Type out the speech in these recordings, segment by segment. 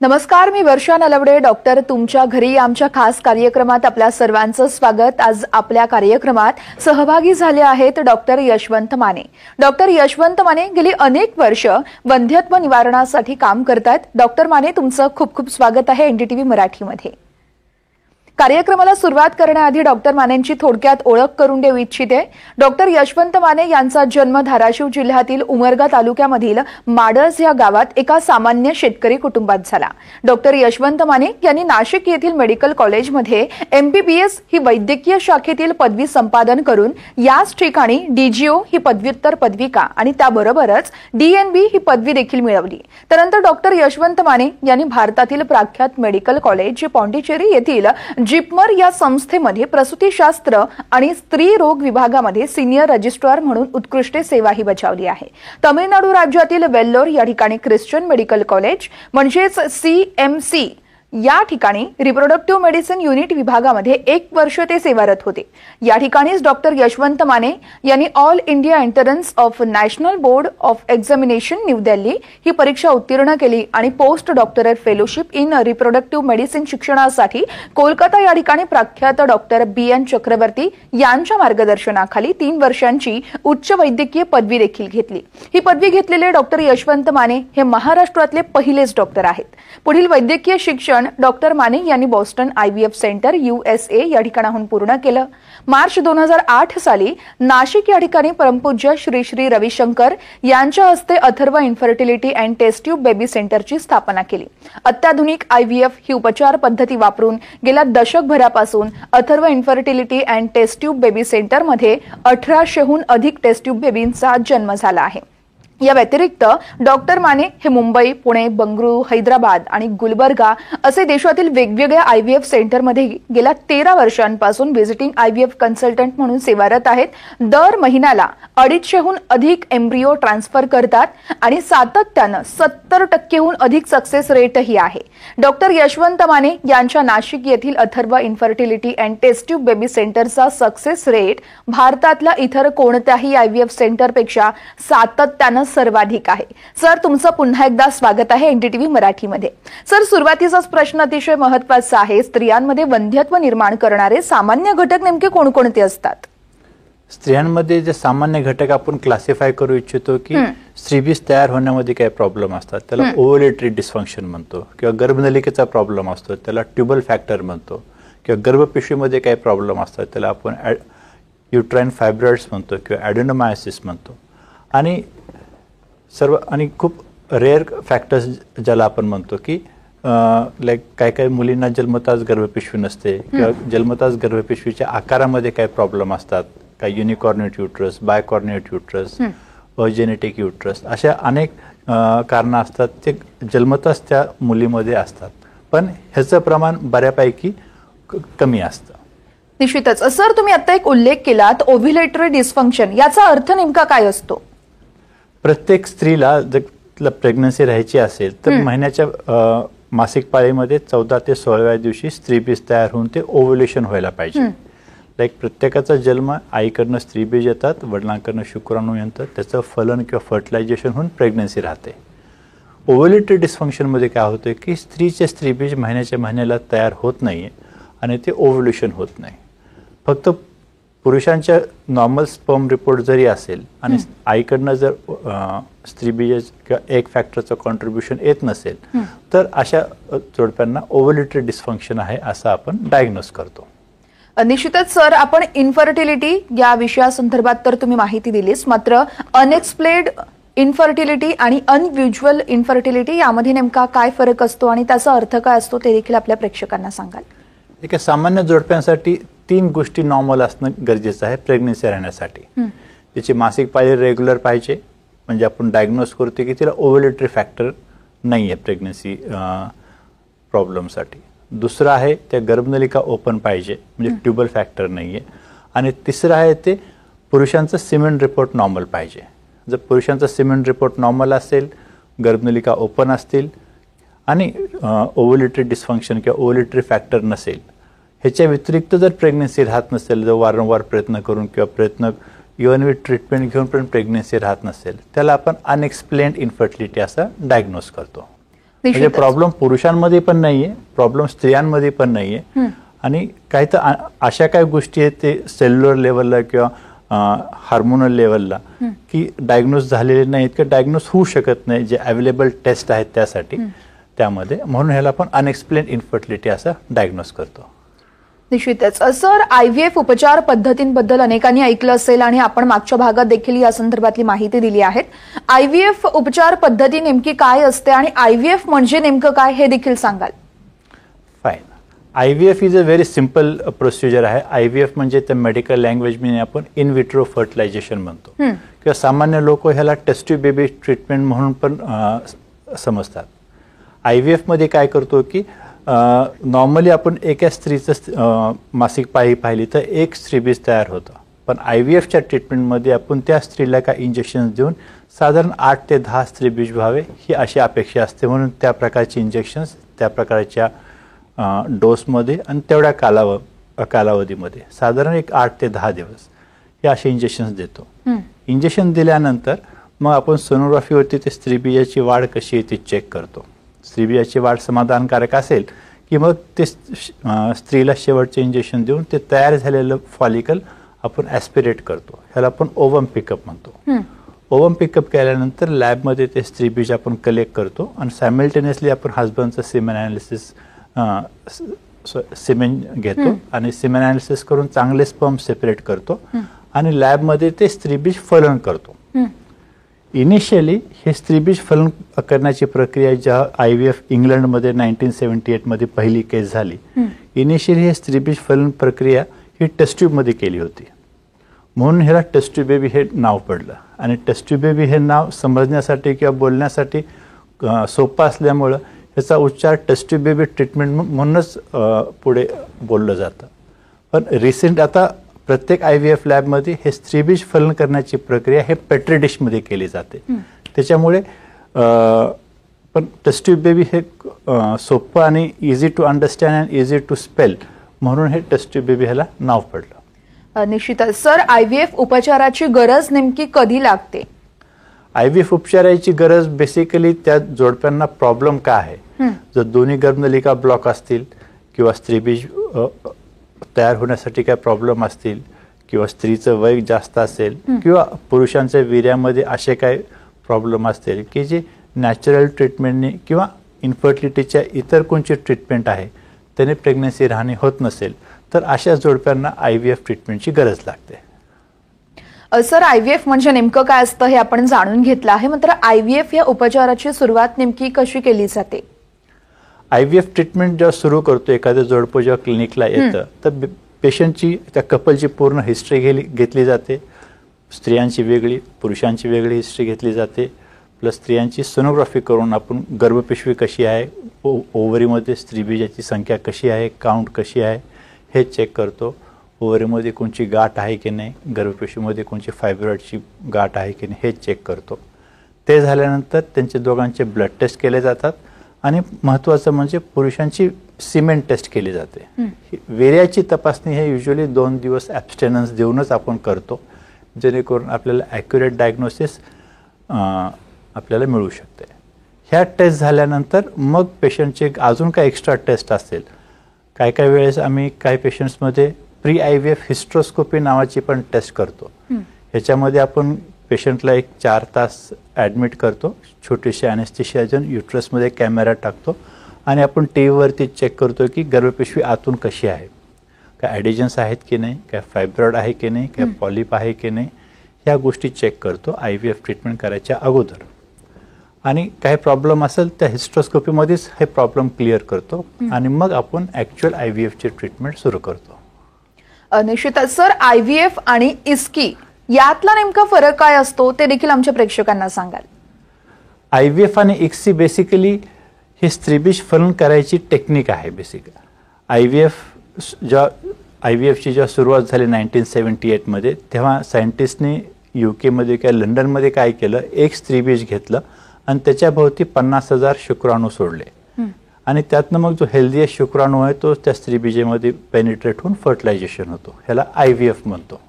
नमस्कार, मी वर्षा नलवडे. डॉक्टर तुमच्या घरी आमच्या खास कार्यक्रमात आपल्या सर्वांचं स्वागत. आज आपल्या कार्यक्रमात सहभागी झाले आहेत डॉक्टर यशवंत माने. डॉक्टर यशवंत माने गेली अनेक वर्ष वंध्यत्व निवारणासाठी काम करतात. डॉक्टर माने, तुमचं खूप खूप स्वागत आहे एनडीटीव्ही मराठीमध्ये. कार्यक्रमाला सुरुवात करण्याआधी डॉक्टर मानेंची थोडक्यात ओळख करून देऊ इच्छिते. डॉक्टर यशवंत माने यांचा जन्म धाराशिव जिल्ह्यातील उमरगा तालुक्यामधील माडस या गावात एका सामान्य शेतकरी कुटुंबात झाला. डॉक्टर यशवंत माने यांनी नाशिक येथील मेडिकल कॉलेजमध्ये MBBS ही वैद्यकीय शाखेतील पदवी संपादन करून याच ठिकाणी DGO ही पदव्युत्तर पदविका आणि त्याबरोबरच DNB ही पदवी देखील मिळवली. त्यानंतर डॉक्टर यशवंत माने यांनी भारतातील प्रख्यात मेडिकल कॉलेज पॉंडिचेरी येथील जिपमर या संस्थेमध्ये प्रसूतीशास्त्र आणि स्त्री रोग विभागामध्ये सिनियर रजिस्ट्रार म्हणून उत्कृष्ट सेवाही बजावली आहे. तमिळनाडू राज्यातील वेल्लोर या ठिकाणी ख्रिश्चन मेडिकल कॉलेज म्हणजेच CMC या ठिकाणी रिप्रोडक्टिव्ह मेडिसिन युनिट विभागामध्ये 1 वर्ष ते सेवारत होते. या ठिकाणीच डॉक्टर यशवंत माने यांनी All India Entrance of National Board of Examination New Delhi ही परीक्षा उत्तीर्ण केली आणि postdoctoral fellowship in reproductive medicine शिक्षणासाठी कोलकाता या ठिकाणी प्रख्यात डॉक्टर BN चक्रवर्ती यांच्या मार्गदर्शनाखाली 3 वर्षांची उच्च वैद्यकीय पदवी देखील घेतली. ही पदवी घेतलेले डॉक्टर यशवंत माने हे महाराष्ट्रातले पहिलेच डॉक्टर आहेत. पुढील वैद्यकीय शिक्षण डॉक्टर माने यांनी बॉस्टन IVF सेंटर USA या ठिकाणाहून पूर्ण केलं. मार्च 2008 साली नाशिक या ठिकाणी परमपूज्य श्री श्री रविशंकर यांच्या हस्ते Atharva infertility and test tube baby सेंटरची स्थापना केली. अत्याधुनिक IVF ही उपचार पद्धती वापरून गेल्या दशकभरापासून Atharva infertility and test tube baby सेंटरमध्ये 1800हून अधिक टेस्ट ट्यूब बेबींचा जन्म झाला आहे. या व्यतिरिक्त डॉक्टर माने हे मुंबई, पुणे, बंगळुरू, हैदराबाद आणि गुलबर्गा असे देशातील वेगवेगळ्या IVF सेंटरमध्ये गेल्या 13 वर्षांपासून व्हिजिटिंग IVF कन्सल्टंट म्हणून सेवारत आहेत. दर महिन्याला 250हून अधिक एम्ब्रिओ ट्रान्सफर करतात आणि सातत्यानं 70%हून अधिक सक्सेस रेटही आहे. डॉक्टर यशवंत माने यांच्या नाशिक येथील Atharva infertility and test tube baby सेंटरचा सक्सेस रेट भारतातल्या इतर कोणत्याही IVF सेंटरपेक्षा सातत्यानं सर्वाधिक आहे. सर, तुमचं पुन्हा एकदा स्वागत आहे एनडीटीव्ही मराठीमध्ये. सर, सुरुवातीचाच प्रश्न अतिशय महत्त्वाचा आहे. स्त्रियांमध्ये वंध्यत्व निर्माण करणारे सामान्य घटक नेमके कोणकोणते असतात? स्त्रियांमध्ये जे सामान्य घटक आपण क्लासिफाय करू इच्छितो की स्त्रीबीज तयार होण्यामध्ये काही प्रॉब्लेम असतात, त्याला ओव्युलेटरी डिस्फंक्शन म्हणतो, किंवा गर्भनलिकेचा प्रॉब्लेम असतो त्याला ट्युबल फॅक्टर म्हणतो, किंवा गर्भपिशवीमध्ये काही प्रॉब्लेम असतात त्याला आपण युट्राइन फायब्रॉइड्स म्हणतो किंवा ॲडेनोमायोसिस म्हणतो. आणि खूप रेअर फॅक्टर्स ज्याला आपण म्हणतो की लाईक काही मुलींना जन्मताच गर्भपिशवी नसते, किंवा जन्मताच गर्भपिशवीच्या आकारामध्ये काही प्रॉब्लेम असतात, काही युनिकॉर्नेट युट्रस, बायकॉर्नेट युट्रस, अजेनेटिक युट्रस, अशा अनेक कारणं असतात ते जन्मताच त्या मुलीमध्ये असतात, पण ह्याचं प्रमाण बऱ्यापैकी कमी असतं. निश्चितच. सर, तुम्ही आता एक उल्लेख केलात ओव्ह्युलेटरी डिस्फंक्शन, याचा अर्थ नेमका काय असतो? प्रत्येक स्त्रीला जर प्रेग्नन्सी राहायची असेल तर महिन्याच्या मासिक पाळीमध्ये 14 ते 16व्या दिवशी स्त्रीबीज तयार होऊन ते ओव्ह्युलेशन व्हायला पाहिजे. लाईक प्रत्येकाचा जन्म आईकडनं स्त्रीबीज येतात, वडिलांकडनं शुक्राणू येतात, त्याचं फलन किंवा फर्टिलायझेशन होऊन प्रेग्नन्सी राहते. ओव्ह्युलेटरी डिस्फंक्शनमध्ये काय होतं की स्त्रीचे स्त्रीबीज महिन्याच्या महिन्याला तयार होत नाही आणि ते ओव्ह्युलेशन होत नाही. फक्त पुरुषांच्या नॉर्मल स्पर्म रिपोर्ट जरी असेल आणि आईकडनं जर स्त्रीबीज किंवा एग फॅक्टरचं कॉन्ट्रीब्युशन येत नसेल तर अशा जोडप्यांना ओव्ह्युलेटरी डिस्फंक्शन आहे असं आपण डायग्नोज करतो. निश्चितच सर, आपण इन्फर्टिलिटी या विषयासंदर्भात तर तुम्ही माहिती दिलीच, मात्र अनएक्सप्लेन्ड इन्फर्टिलिटी आणि अनयुज्युअल इन्फर्टिलिटी यामध्ये नेमका काय फरक असतो आणि त्याचा अर्थ काय असतो ते देखील आपल्या प्रेक्षकांना सांगाल? एका सामान्य जोडप्यांसाठी 3 गोष्टी नॉर्मल असणं गरजेचं आहे प्रेग्नन्सी राहण्यासाठी. त्याची मासिक पाळी रेग्युलर पाहिजे, म्हणजे आपण डायग्नोज करतो की तिला ओव्ह्युलेटरी फॅक्टर नाही आहे प्रेग्नन्सी प्रॉब्लेमसाठी. दुसरं आहे त्या गर्भनलिका ओपन पाहिजे, म्हणजे ट्युबल फॅक्टर नाही आहे. आणि तिसरं आहे ते पुरुषांचं सिमेन रिपोर्ट नॉर्मल पाहिजे. जर पुरुषांचा सिमेन रिपोर्ट नॉर्मल असेल, गर्भनलिका ओपन असतील आणि ओव्ह्युलेटरी डिस्फंक्शन किंवा ओव्ह्युलेटरी फॅक्टर नसेल, ह्याच्या व्यतिरिक्त जर प्रेग्नन्सी राहत नसेल, जर वारंवार प्रयत्न करून किंवा इव्हन विथ ट्रीटमेंट घेऊन पण प्रेग्नन्सी राहत नसेल, त्याला आपण अनएक्सप्लेन्ड इन्फर्टिलिटी असं डायग्नोज करतो. म्हणजे प्रॉब्लेम पुरुषांमध्ये पण नाहीये, प्रॉब्लेम स्त्रियांमध्ये पण नाहीये. आणि काही तर अशा काही गोष्टी आहेत ते सेल्युलर लेवलला किंवा हार्मोनल लेवलला की डायग्नोज झालेले नाहीत किंवा डायग्नोज होऊ शकत नाही, जे अवेलेबल टेस्ट आहेत त्यासाठी त्यामध्ये. म्हणून ह्याला आपण अनएक्सप्लेन इन्फर्टिलिटी असं डायग्नोज करतो. निश्चितच. सर, IVF उपचार पद्धतींबद्दल अनेकांनी ऐकलं असेल आणि आपण मागच्या भागात देखील या संदर्भातली माहिती दिली आहे. IVF उपचार पद्धती नेमकी काय असते आणि IVF म्हणजे नेमकं काय हे देखील सांगाल? Fine. IVF is a very simple procedure आहे. IVF म्हणजे त्या मेडिकल लँग्वेज मध्ये आपण इन विट्रो फर्टिलायझेशन म्हणतो किंवा सामान्य लोक ह्याला टेस्ट ट्यूब बेबी ट्रीटमेंट म्हणून पण समजतात. IVF मध्ये काय करतो की नॉर्मली आपण एका स्त्रीचं मासिक पाळी पाहिली तर एक स्त्रीबीज तयार होतं, पण IVFच्या ट्रीटमेंटमध्ये आपण त्या स्त्रीला काही इंजेक्शन देऊन साधारण 8 ते 10 स्त्रीबीज व्हावे ही अशी अपेक्षा असते. म्हणून त्या प्रकारचे इंजेक्शन्स त्या प्रकारच्या डोसमध्ये आणि तेवढ्या कालावधीमध्ये साधारण एक 8 ते 10 दिवस हे असे इंजेक्शन्स देतो. इंजेक्शन दिल्यानंतर मग आपण सोनोग्राफीवरती ते स्त्रीबीजाची वाढ कशी आहे ती चेक करतो. स्त्रीबीजाची वाढ समाधानकारक असेल की मग ते स्त्रीला शेवटचे इंजेक्शन देऊन ते तयार झालेलं फॉलिकल आपण ॲस्पिरेट करतो. ह्याला आपण ओवम पिकअप म्हणतो. ओवम पिकअप केल्यानंतर लॅबमध्ये ते स्त्रीबीज आपण कलेक्ट करतो आणि सायमल्टेनियसली आपण हजबंडचं सिमेन ॲनालिसिस सिमेन घेतो आणि सिमेन ॲनालिसिस करून चांगले स्पर्म सेपरेट करतो आणि लॅबमध्ये ते स्त्रीबीज फलन करतो. इनिशियली हे स्त्रीबीज फलन करण्याची प्रक्रिया ज्या IVF इंग्लंडमध्ये 1978 मध्ये पहिली केस झाली, इनिशियली हे स्त्रीबीज फलन प्रक्रिया ही टेस्ट ट्यूबमध्ये केली होती. म्हणून ह्याला टेस्ट ट्यूब बेबी हे नाव पडलं. आणि टेस्ट ट्यूब बेबी हे नाव समजण्यासाठी किंवा बोलण्यासाठी सोपं असल्यामुळं ह्याचा उच्चार टेस्ट ट्यूब बेबी ट्रीटमेंट म्हणूनच पुढे बोललं जातं. पण रिसेंट आता प्रत्येक IVF लॅबमध्ये हे स्त्रीबीज फलन करण्याची प्रक्रिया हे पेट्री डिशमध्ये केली जाते. त्याच्यामुळे पण टेस्ट ट्यूब बेबी हे सोपं आणि easy to understand and easy to spell म्हणून हे टेस्ट ट्यूब बेबी ह्याला नाव पडलं. निश्चितच. सर, IVF उपचाराची गरज नेमकी कधी लागते? IVF उपचाराची गरज बेसिकली त्या जोडप्यांना प्रॉब्लेम काय आहे. जर दोन्ही गर्भनलिका ब्लॉक असतील किंवा स्त्रीबीज तयार होण्यासाठी काय प्रॉब्लेम असतील किंवा स्त्रीचं वय जास्त असेल किंवा पुरुषांच्या वीर्यामध्ये असे काय प्रॉब्लेम असतील की जे नॅचरल ट्रीटमेंटने किंवा इन्फर्टिलिटीच्या इतर कोणची ट्रीटमेंट आहे त्याने प्रेग्नन्सी राहणे होत नसेल तर अशा जोडप्यांना IVF ट्रीटमेंटची गरज लागते. सर, IVF म्हणजे नेमकं काय असतं हे आपण जाणून घेतलं आहे, मात्र IVF या उपचाराची सुरुवात नेमकी कशी केली जाते? IVF ट्रीटमेंट जेव्हा सुरू करतो एखाद्या जोडपं जेव्हा क्लिनिकला येतं तर पेशंटची त्या कपलची पूर्ण हिस्ट्री घेतली जाते. स्त्रियांची वेगळी पुरुषांची वेगळी हिस्ट्री घेतली जाते. प्लस स्त्रियांची सोनोग्राफी करून आपण गर्भपिशवी कशी आहे, ओव्हरीमध्ये स्त्रीबीजाची संख्या कशी आहे, काउंट कशी आहे हे चेक करतो. ओव्हरीमध्ये कोणची गाठ आहे की नाही, गर्भपिशवीमध्ये कोणची फायब्रॉइडची गाठ आहे की नाही हे चेक करतो. ते झाल्यानंतर त्यांचे दोघांचे ब्लड टेस्ट केले जातात आणि महत्त्वाचं म्हणजे पुरुषांची सिमेंट टेस्ट केली जाते. वेऱ्याची तपासणी हे युजली 2 दिवस ॲब्स्टेनन्स देऊनच आपण करतो, जेणेकरून आपल्याला ॲक्युरेट डायग्नोसिस आपल्याला मिळू शकते. ह्या टेस्ट झाल्यानंतर मग पेशंटचे अजून काय एक्स्ट्रा टेस्ट असेल, काही वेळेस आम्ही काही पेशंट्समध्ये प्री IVF हिस्ट्रोस्कोपी नावाची पण टेस्ट करतो. ह्याच्यामध्ये आपण पेशंटला एक 4 तास ॲडमिट करतो, छोटीशी ॲनेस्थेशिया देऊन युट्रसमध्ये कॅमेरा टाकतो आणि आपण टीव्हीवरती चेक करतो की गर्भपिशवी आतून कशी आहे, काय ॲडिजन्स आहेत की नाही, काय फायब्रॉइड आहे की नाही, काय पॉलिप आहे की नाही, ह्या गोष्टी चेक करतो IVF ट्रीटमेंट करायच्या अगोदर. आणि काही प्रॉब्लेम असेल त्या हिस्ट्रोस्कोपीमध्येच हे प्रॉब्लेम क्लिअर करतो आणि मग आपण ॲक्च्युअल IVFची ट्रीटमेंट सुरू करतो. निश्चितच. सर, IVF आणि इस्की यातला नेमका फरक काय असतो ते देखील आमच्या प्रेक्षकांना सांगाल? IVF आणि इक्सी बेसिकली हे स्त्रीबीज फलन करायची टेक्निक आहे. बेसिकली IVFची जेव्हा सुरुवात झाली 1978 मध्ये तेव्हा सायंटिस्टनी UK मध्ये किंवा लंडनमध्ये काय केलं, एक स्त्रीबीज घेतलं आणि त्याच्याभोवती 50,000 शुक्राणू सोडले आणि त्यातनं मग जो हेल्दीएस्ट शुक्राणू आहे तो त्या स्त्रीबीजेमध्ये पेनिट्रेट होऊन फर्टिलायझेशन होतो. ह्याला IVF म्हणतो.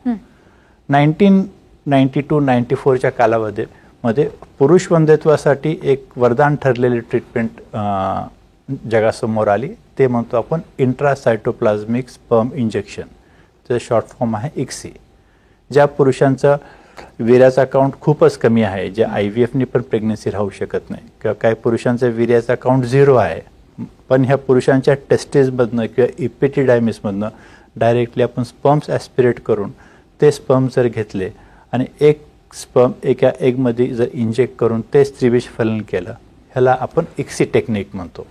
1992-94च्या कालावधीमध्ये मध्ये पुरुष वंध्यत्वासाठी एक वरदान ठरलेली ट्रीटमेंट जगासमोर आली. ते म्हणतो आपण इंट्रासायटोप्लाझ्मिक स्पर्म इंजेक्शन. त्याचं शॉर्ट फॉर्म आहे ICSI. ज्या पुरुषांचं वीर्याचा काउंट खूपच कमी आहे, जे IVFने पण प्रेग्नन्सी राहू शकत नाही, किंवा काही पुरुषांचा वीर्याचा काउंट 0 आहे, पण ह्या पुरुषांच्या टेस्टिसमधनं किंवा इपिटिडायमिसमधनं डायरेक्टली आपण स्पर्म्स ॲस्पिरेट करून ते स्पर्म जर घेतले आणि एक स्पर्म एका एगमध्ये जर इंजेक्ट करून ते स्त्रीबीज फलन केलं, ह्याला आपण ICSI टेक्निक म्हणतो.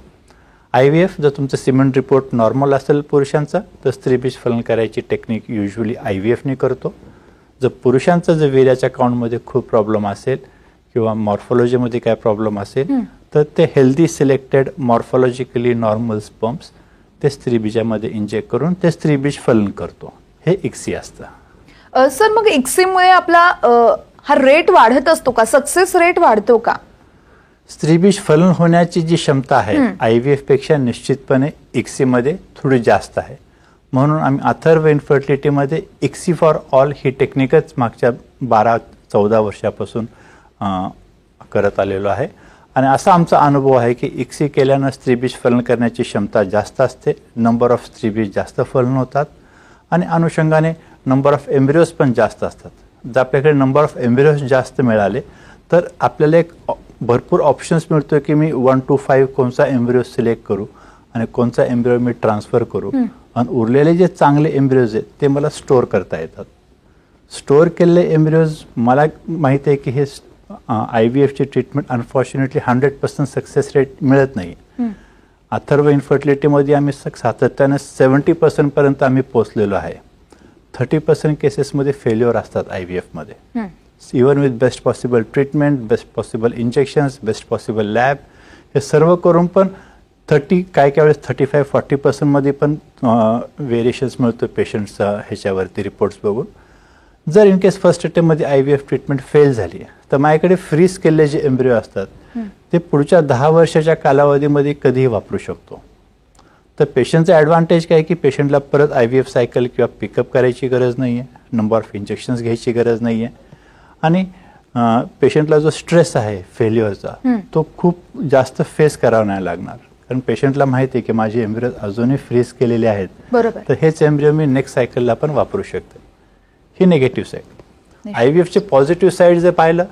IVF जर तुमचं सिमेंट रिपोर्ट नॉर्मल असेल पुरुषांचा, तर स्त्रीबीज फलन करायची टेक्निक युजली IVFने करतो. जर पुरुषांचं जर वीर्याच्या काउंटमध्ये खूप प्रॉब्लेम असेल किंवा मॉर्फॉलॉजीमध्ये काय प्रॉब्लेम असेल, तर ते हेल्दी सिलेक्टेड मॉर्फॉलॉजिकली नॉर्मल स्पर्म्स ते स्त्रीबीजामध्ये इंजेक्ट करून ते स्त्रीबीज फलन करतो. हे ICSI असतं. सर, मग ICSIमुळे आपला हा रेट वाढत असतो का? सक्सेस रेट वाढतो का? स्त्रीबीज फलन होण्याची जी क्षमता आहे IVF पेक्षा निश्चितपणे ICSIमध्ये थोडी जास्त आहे. म्हणून आम्ही अथर्व इन्फर्टिलिटीमध्ये ICSI फॉर ऑल ही टेक्निकच मागच्या 12-14 वर्षापासून करत आलेलो आहे. आणि असा आमचा अनुभव आहे की ICSI केल्यानं स्त्रीबीज फलन करण्याची क्षमता जास्त असते, नंबर ऑफ स्त्रीबीज जास्त फलन होतात आणि अनुषंगाने नंबर ऑफ एम्ब्रिओज पण जास्त असतात. जर आपल्याकडे नंबर ऑफ एम्ब्रिओज जास्त मिळाले तर आपल्याला एक भरपूर ऑप्शन्स मिळतो की मी 1 to 5 कोणता एम्ब्रिओ सिलेक्ट करू आणि कोणता एम्ब्रिओ मी ट्रान्सफर करू, आणि उरलेले जे चांगले एम्ब्रिओज आहेत ते मला स्टोअर करता येतात. स्टोअर केलेले एम्ब्रिओज मला माहिती आहे की हे IVFची ट्रीटमेंट अनफॉर्च्युनेटली 100% सक्सेस रेट मिळत नाही. अथर्व इन्फर्टिलिटीमध्ये आम्ही सातत्याने 70% पर्यंत आम्ही पोहोचलेलो आहे. 30% केसेसमध्ये फेल्युअर असतात IVFमध्ये. Even with best possible treatment, best possible injections, best possible lab, हे सर्व करून पण काही वेळेस 35-40% मध्ये पण व्हेरिएशन्स मिळतो पेशंटचा ह्याच्यावरती रिपोर्ट्स बघून. जर इन केस फर्स्ट अटेम्प्टमध्ये IVF ट्रीटमेंट फेल झाली तर माझ्याकडे फ्रीज केलेले जे एम्ब्रिओ असतात ते पुढच्या 10 वर्षाच्या कालावधीमध्ये कधीही वापरू शकतो. तर पेशंटचा ॲडव्हान्टेज काय की पेशंटला परत IVF सायकल किंवा पिकअप करायची गरज नाही आहे, नंबर ऑफ इंजेक्शन्स घ्यायची गरज नाही आहे, आणि पेशंटला जो स्ट्रेस आहे फेल्युअरचा तो खूप जास्त फेस करावा नाही लागणार. कारण पेशंटला माहिती आहे की माझे एम्ब्रिओ अजूनही फ्रीज केलेले आहेत, तर हेच एम्ब्रिओ मी नेक्स्ट सायकलला पण वापरू शकते. ही निगेटिव्ह साईड. IVFचे पॉझिटिव्ह साईड जर पाहिलं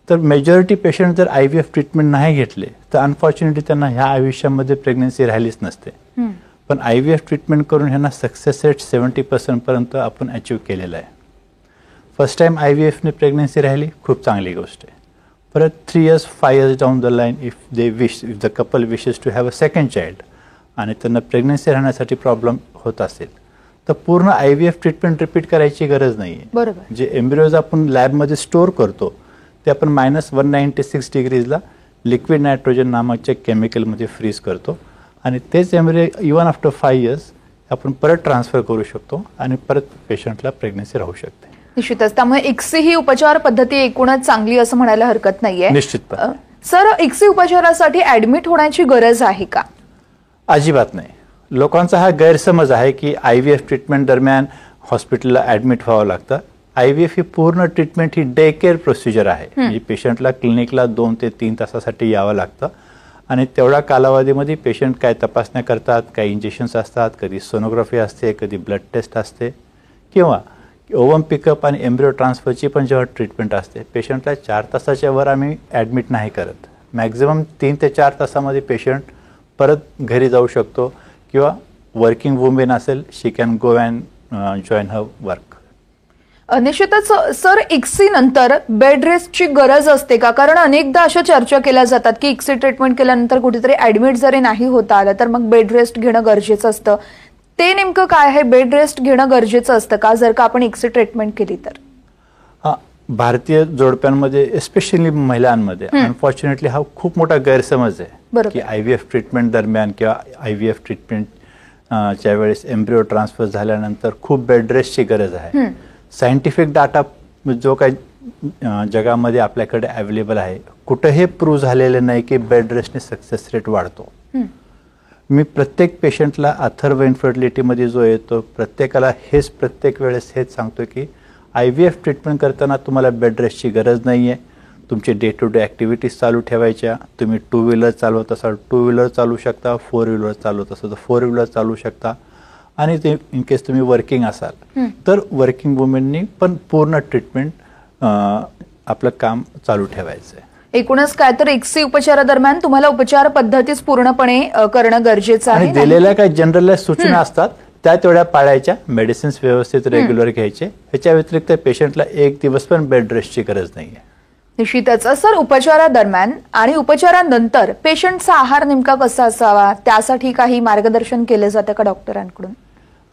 तर मेजॉरिटी पेशंट जर IVF ट्रीटमेंट नाही घेतले तर अनफॉर्च्युनेटली त्यांना ह्या आयुष्यामध्ये प्रेग्नन्सी राहिलीच नसते. पण IVF ट्रीटमेंट करून ह्यांना सक्सेस रेट 70% पर्यंत आपण अचीव केलेला आहे. फर्स्ट टाइम IVFने प्रेग्नन्सी राहिली, खूप चांगली गोष्ट आहे. परत 3 years 5 years down the line if the couple wishes to have a second child आणि त्यांना प्रेग्नन्सी राहण्यासाठी प्रॉब्लेम होत असेल तर पूर्ण IVF ट्रीटमेंट रिपीट करायची गरज नाही आहे. जे एम्ब्रिओज आपण लॅबमध्ये स्टोअर करतो ते आपण -196 डिग्रीजला लिक्विड नायट्रोजन नावाच्या केमिकलमध्ये फ्रीज करतो आणि तेच एम्ब्रिओ इवन आफ्टर 5 years आपण परत ट्रान्सफर करू शकतो आणि परत पेशंटला प्रेग्नन्सी राहू शकते. निश्चितच. त्यामुळे ICSI ही उपचार पद्धती एकूणच चांगली असं म्हणायला हरकत नाहीये. निश्चितपणे. सर, ICSI उपचारासाठी ऍडमिट होण्याची गरज आहे का? अजिबात नाही. लोकांचा हा गैरसमज आहे की IVF ट्रीटमेंट दरम्यान हॉस्पिटलला ऍडमिट व्हावं लागतं. IVF ही पूर्ण ट्रीटमेंट ही डे केअर प्रोसिजर आहे. म्हणजे पेशंटला क्लिनिकला 2 ते 3 तासासाठी यावं लागतं आणि तेवढ्या कालावधीमध्ये पेशंट काय तपासण्या करतात, काही इंजेक्शन्स असतात, कधी सोनोग्राफी असते, कधी ब्लड टेस्ट असते, किंवा ओव्हम पिकअप आणि एम्ब्रिओ ट्रान्सफरची पण जेव्हा ट्रीटमेंट असते पेशंटला 4 तासाच्या वर आम्ही ॲडमिट नाही करत. मॅक्झिमम 3 ते 4 तासामध्ये पेशंट परत घरी जाऊ शकतो किंवा वर्किंग वुमेन असेल she can go and join her work. निश्चितच. सर, ICSI नंतर बेड रेस्टची गरज असते का? कारण अनेकदा अशा चर्चा केल्या जातात की ICSI ट्रीटमेंट केल्यानंतर कुठेतरी ऍडमिट जरी नाही होता आलं तर मग बेड रेस्ट घेणं गरजेचं असतं. ते नेमकं काय आहे? बेड रेस्ट घेणं गरजेचं असतं का जर का आपण ICSI ट्रीटमेंट केली तर? भारतीय जोडप्यांमध्ये एस्पेशली महिलांमध्ये अनफॉर्च्युनेटली हा खूप मोठा गैरसमज आहे की IVF ट्रीटमेंट दरम्यान किंवा IVF ट्रीटमेंट च्या वेळेस एम्ब्रिओ ट्रान्सफर झाल्यानंतर खूप बेड रेस्टची गरज आहे. सायंटिफिक डाटा जो काही जगामध्ये आपल्याकडे अवेलेबल आहे कुठेही प्रूव्ह झालेलं नाही की बेड रेस्टने सक्सेस रेट वाढतो. मी प्रत्येक पेशंटला अथर्व इन्फर्टिलिटीमध्ये जो येतो प्रत्येकाला प्रत्येक वेळेस हेच सांगतो की IVF ट्रीटमेंट करताना तुम्हाला बेड रेस्टची गरज नाही आहे. तुमचे डे टू डे ॲक्टिव्हिटीज चालू ठेवायच्या. तुम्ही 2 व्हीलर चालवत असाल 2 व्हीलर चालू शकता, 4 व्हीलर चालवत असाल तर 4 व्हीलर चालू शकता. आणि ते इन केस तुम्ही वर्किंग असाल तर वर्किंग वुमेननी पण पूर्ण ट्रीटमेंट आपलं काम चालू ठेवायचं आहे. एकूणच काय तर एक्सी उपचारादरम्यान तुम्हाला उपचार पद्धतीच पूर्णपणे करणं गरजेचं आहे. आणि दिलेल्या काही जनरल सूचना असतात त्या तेवढ्या पाळायच्या. मेडिसिन्स व्यवस्थित रेग्युलर घ्यायचे. ह्याच्या व्यतिरिक्त पेशंटला 1 दिवस पण बेड रेस्टची गरज नाहीये. निश्चितच सर, उपचारादरम्यान आणि उपचारानंतर पेशंटचा आहार नेमका कसा असावा त्यासाठी काही मार्गदर्शन केले जाते का डॉक्टरांकडून?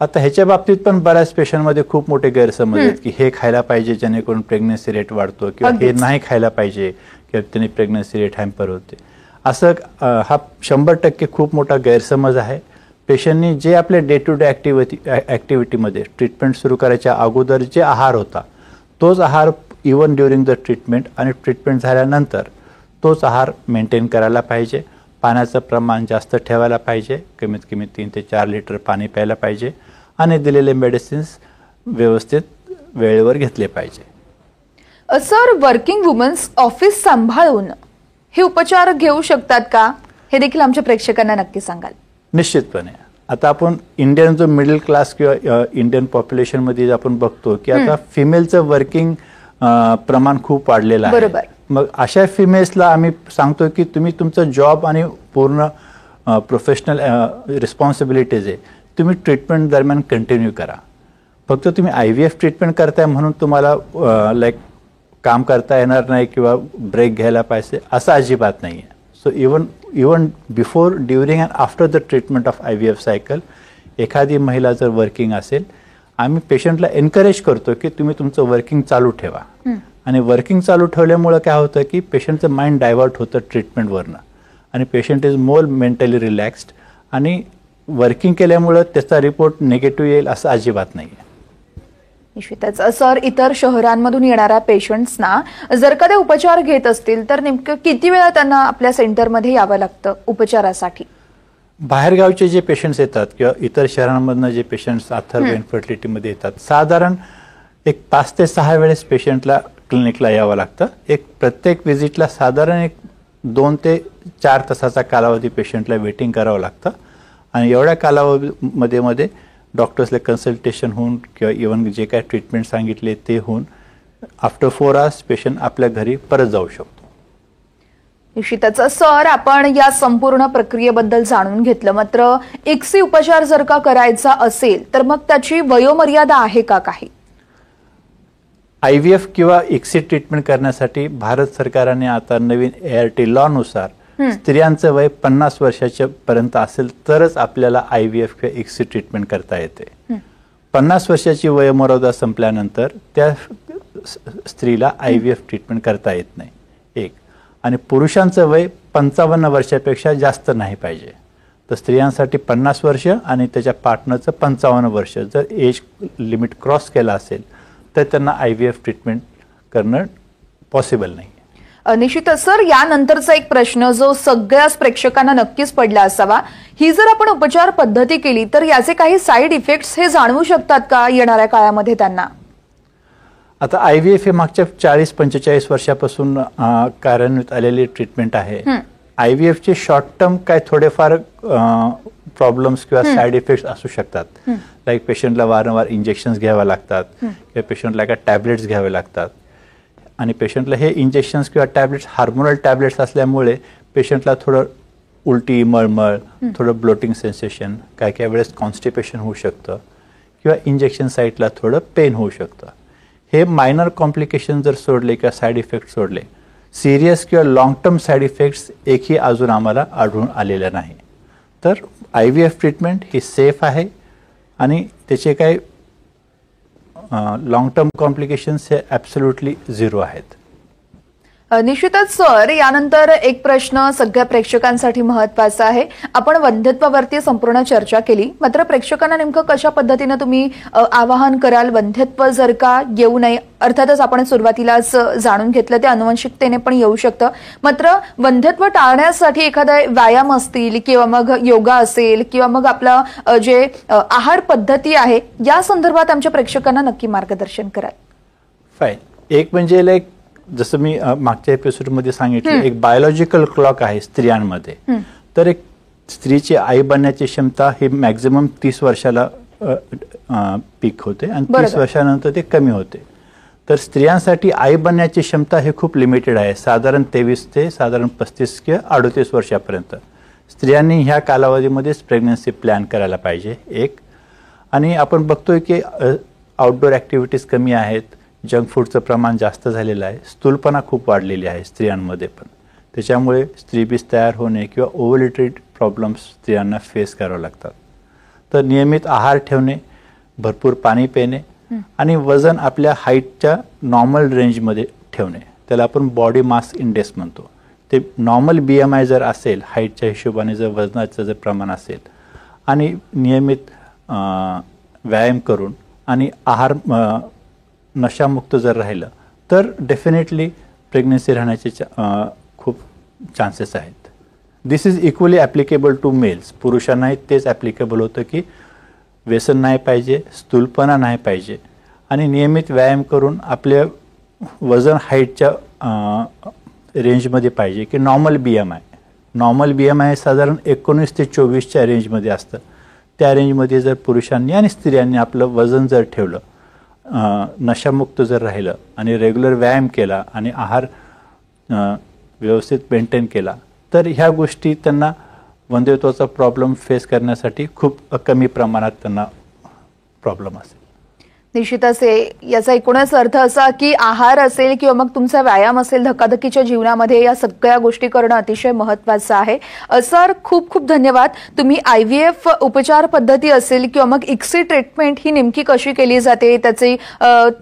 आता ह्याच्या बाबतीत पण बऱ्याच पेशंटमध्ये खूप मोठे गैरसमज आहेत की हे खायला पाहिजे जेणेकरून प्रेग्नन्सी रेट वाढतो किंवा हे नाही खायला पाहिजे किंवा त्यांनी प्रेग्नन्सी रेट हॅम्पर होते. असं हा 100% खूप मोठा गैरसमज आहे. पेशंटनी जे आपले डे टू डे ॲक्टिव्हिटीमध्ये ट्रीटमेंट सुरू करायच्या अगोदर जे आहार होता तोच आहार इवन ड्युरिंग द ट्रीटमेंट आणि ट्रीटमेंट झाल्यानंतर तोच आहार मेंटेन करायला पाहिजे. पाण्याचं प्रमाण जास्त ठेवायला पाहिजे. कमीत कमी 3 ते 4 लिटर पाणी प्यायला पाहिजे आणि दिलेले मेडिसिन्स व्यवस्थित वेळेवर घेतले पाहिजे. सर, वर्किंग वुमन्स ऑफिस सांभाळून हे उपचार घेऊ शकतात का हे देखील आमच्या प्रेक्षकांना नक्की सांगाल? निश्चितपणे. आता आपण इंडियन जो मिडल क्लास किंवा इंडियन पॉप्युलेशनमध्ये आपण बघतो की आता फिमेलचं वर्किंग प्रमाण खूप वाढलेलं आहे. बरोबर. मग अशा फिमेल्सला आम्ही सांगतो की तुम्ही तुमचं जॉब आणि पूर्ण प्रोफेशनल रिस्पॉन्सिबिलिटीज आहे तुम्ही ट्रीटमेंट दरम्यान कंटिन्यू करा. फक्त तुम्ही IVF ट्रीटमेंट करताय म्हणून तुम्हाला काम करता येणार नाही किंवा ब्रेक घ्यायला पाहिजे असं अजिबात नाही आहे. So even before, during and after the treatment of IVF cycle एखादी महिला जर वर्किंग असेल आम्ही पेशंटला एनकरेज करतो की तुम्ही तुमचं वर्किंग चालू ठेवा. आणि वर्किंग चालू ठेवल्यामुळं काय होतं की पेशंटचं माइंड डायव्हर्ट होतं ट्रीटमेंटवरनं आणि patient is more mentally relaxed आणि वर्किंग केल्यामुळं त्याचा रिपोर्ट निगेटिव्ह येईल असं अजिबात नाही आहे. निश्चितच सर, इतर शहरांमधून येणाऱ्या पेशंट्सना जर का ते उपचार घेत असतील तर नेमकं किती वेळा त्यांना आपल्या सेंटरमध्ये यावं लागतं उपचारासाठी? बाहेरगावचे जे पेशंट्स येतात किंवा इतर शहरांमधनं जे पेशंट्स अथर्व इन्फर्टिलिटीमध्ये येतात साधारण एक 5 ते 6 वेळेस पेशंटला क्लिनिकला यावं लागतं. प्रत्येक व्हिजिटला साधारण 2 ते 4 तासाचा कालावधी पेशंटला वेटिंग करावं लागतं आणि एवढ्या कालावधीमध्ये डॉक्टर्सला कन्सल्टेशन होऊन किंवा इव्हन जे काय ट्रीटमेंट सांगितले ते होऊन आफ्टर 4 आवर्स पेशंट आपल्या घरी परत जाऊ शकतो. निश्चितच सर, आपण या संपूर्ण प्रक्रियेबद्दल जाणून घेतलं. मात्र एक्सी उपचार जर का करायचा असेल तर मग त्याची वयोमर्यादा आहे का काही? IVF किंवा एक्सी ट्रीटमेंट करण्यासाठी भारत सरकारने आता नवीन ART लॉनुसार स्त्रियांचं वय 50 वर्षाच्या पर्यंत असेल तरच आपल्याला IVF किंवा एक्सी ट्रीटमेंट करता येते. 50 वर्षाची वयोमर्यादा संपल्यानंतर त्या स्त्रीला IVF ट्रीटमेंट करता येत नाही. एक. आणि पुरुषांचं वय 55 वर्षापेक्षा जास्त नाही पाहिजे. तर स्त्रियांसाठी 50 वर्ष आणि त्याच्या पार्टनरचं 55 वर्ष जर एज लिमिट क्रॉस केला असेल तर त्यांना IVF ट्रीटमेंट करणं पॉसिबल नाही. निश्चितच सर, यानंतरचा एक प्रश्न जो सगळ्याच प्रेक्षकांना नक्कीच पडला असावा, ही जर आपण उपचार पद्धती केली तर याचे काही साईड इफेक्ट्स हे जाणवू शकतात का येणाऱ्या काळामध्ये त्यांना? आता IVF हे मागच्या 40-45 वर्षापासून कार्यान्वित आलेली ट्रीटमेंट आहे. IVF चे शॉर्ट टर्म काय थोडेफार प्रॉब्लेम्स किंवा साईड इफेक्ट्स असू शकतात. लाईक पेशंटला वारंवार इंजेक्शन्स घ्यावे लागतात किंवा पेशंटला काय टॅबलेट्स घ्यावे लागतात आणि पेशंटला हे इंजेक्शन्स किंवा टॅबलेट्स हार्मोनल टॅबलेट्स असल्यामुळे पेशंटला थोडं उलटी, मळमळ, थोडं ब्लोटिंग सेन्सेशन, काय काय वेळेस कॉन्स्टिपेशन होऊ शकतं किंवा इंजेक्शन साईटला थोडं पेन होऊ शकतं. हे मायनर कॉम्प्लिकेशन जर सोडले किंवा साईड इफेक्ट सोडले, सिरियस किंवा लॉंग टर्म साईड इफेक्ट्स एकही अजून आम्हाला आढळून आलेल्या नाही. तर IVF ट्रीटमेंट ही सेफ आहे आणि त्याचे काही लॉंग टर्म कॉम्प्लिकेशन्स हे ॲब्सोल्युटली 0 आहेत. निश्चितच सर, यानंतर एक प्रश्न सगळ्या प्रेक्षकांसाठी महत्त्वाचा आहे. आपण वंध्यत्वावरती संपूर्ण चर्चा केली, मात्र प्रेक्षकांना नेमकं कशा पद्धतीने तुम्ही आवाहन कराल वंध्यत्व जर का येऊ नये? अर्थातच आपण सुरुवातीलाच जाणून घेतलं ते अनुवंशिकतेने पण येऊ शकतं, मात्र वंध्यत्व टाळण्यासाठी एखादा व्यायाम असतील किंवा मग योगा असेल किंवा मग आपला जे आहार पद्धती आहे या संदर्भात आमच्या प्रेक्षकांना नक्की मार्गदर्शन कराल. फाईन. एक म्हणजे लाईक जसं मी मागच्या एपिसोडमध्ये सांगितलं, एक बायोलॉजिकल क्लॉक आहे स्त्रियांमध्ये. तर एक स्त्रीची आई बनण्याची क्षमता ही मॅक्झिमम 30 वर्षाला पीक होते आणि 30 वर्षानंतर ते कमी होते. तर स्त्रियांसाठी आई बनण्याची क्षमता ही खूप लिमिटेड आहे, साधारण 23 ते साधारण 35 किंवा 38 वर्षापर्यंत. स्त्रियांनी ह्या कालावधीमध्येच प्रेग्नन्सी प्लॅन करायला पाहिजे एक. आणि आपण बघतोय की आउटडोर ॲक्टिव्हिटीज कमी आहेत, जंक फूडचं प्रमाण जास्त झालेलं आहे, स्थूलपणा खूप वाढलेली आहे स्त्रियांमध्ये पण. त्याच्यामुळे स्त्रीबीज तयार होणे किंवा ओव्हलिटरी प्रॉब्लेम्स स्त्रियांना फेस करावे लागतात. तर नियमित आहार ठेवणे, भरपूर पाणी पिणे आणि वजन आपल्या हाईटच्या नॉर्मल रेंजमध्ये ठेवणे, त्याला आपण बॉडी मास इंडेक्स म्हणतो. ते नॉर्मल BMI जर असेल, हाईटच्या हिशोबाने जर वजनाचं जर प्रमाण असेल आणि नियमित व्यायाम करून आणि आहार नशामुक्त जर राहिलं तर डेफिनेटली प्रेग्नन्सी राहण्याचे खूप चान्सेस आहेत. This is equally applicable to males. पुरुषांनाही तेच ॲप्लिकेबल होतं की व्यसन नाही पाहिजे, स्थूलपणा नाही पाहिजे आणि नियमित व्यायाम करून आपल्या वजन हाईटच्या रेंजमध्ये पाहिजे की नॉर्मल BMI साधारण 19 ते 24च्या रेंजमध्ये असतं. त्या रेंजमध्ये जर पुरुषांनी आणि स्त्रियांनी आपलं वजन जर ठेवलं, नशामुक्त जर राहिलं आणि रेग्युलर व्यायाम केला आणि आहार व्यवस्थित मेंटेन केला तर ह्या गोष्टी त्यांना वंध्यत्वाचा प्रॉब्लेम फेस करण्यासाठी खूप कमी प्रमाणात त्यांना प्रॉब्लेम असेल. निश्चितच याचा एकूणच अर्थ असा की आहार असेल किंवा मग तुमचा व्यायाम असेल, धकाधकीच्या जीवनामध्ये या सगळ्या गोष्टी करणं अतिशय महत्त्वाचं आहे. सर, खूप खूप धन्यवाद. तुम्ही IVF उपचार पद्धती असेल किंवा मग ICSI ट्रीटमेंट ही नेमकी कशी केली जाते, त्याचे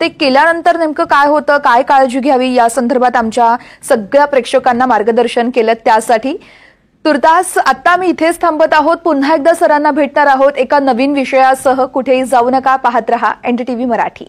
ते केल्यानंतर नेमकं काय होतं, काय काळजी घ्यावी, या संदर्भात आमच्या सगळ्या प्रेक्षकांना मार्गदर्शन केलं. त्यासाठी तुर्तास आता मी इथेच थांबत आहोत. पुन्हा एकदा सरांना भेटणार आहोत एका नवीन विषयासह. कुठेही जाऊ नका, पाहत रहा NDTV मराठी.